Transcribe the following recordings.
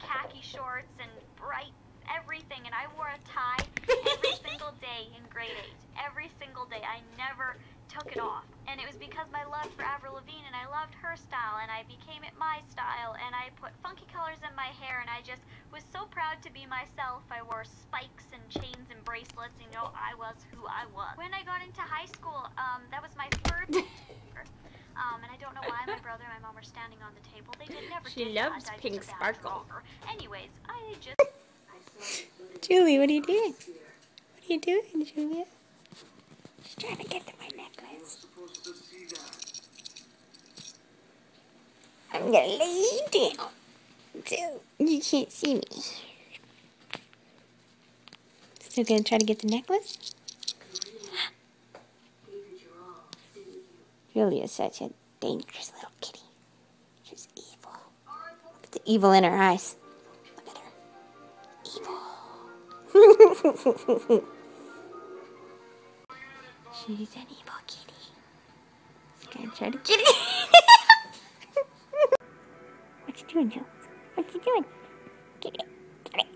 khaki shorts and bright everything, and I wore a tie every single day in grade 8. Every single day. I never took it off. And it was because my love for Avril Lavigne, and I loved her style, and I became it my style, and I put funky colors in my hair, and I just was so proud to be myself. I wore spikes and chains and bracelets, and I was who I was. When I got into high school, that was my first year. And I don't know why my brother and my mom were standing on the table. They never She did loves that. pink sparkle. Anyways, I just... Julie, what are you doing? What are you doing, Julia? She's trying to get to my necklace. I'm gonna lay down so you can't see me. Still gonna try to get the necklace? Julia's such a dangerous little kitty. She's evil. Look at the evil in her eyes. Look at her. Evil. She's an evil kitty. She's gonna try to get it. What you doing, Joe? What you doing? Get it. Get it.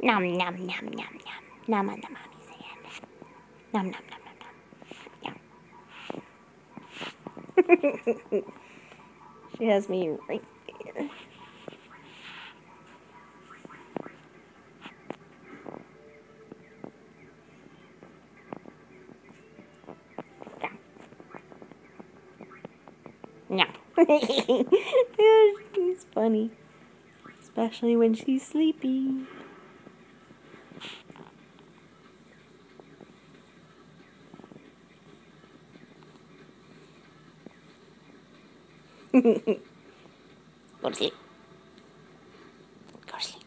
Nom nom nom nom nom. Nom on the mommy's hand. Nom nom nom nom nom. She has me right there. No. She's funny. Especially when she's sleepy. Go to sleep. Go to sleep.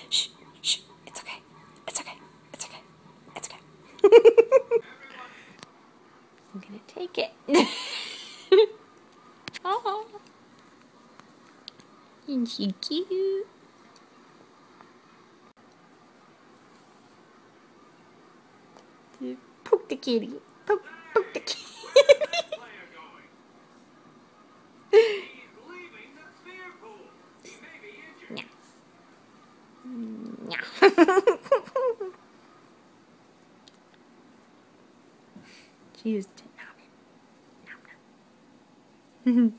Shh, shh. It's okay. It's okay. It's okay. It's okay. I'm gonna take it. Oh, isn't she cute? Poke the kitty. Poke the kitty. No. She used to nom it. Nom nom.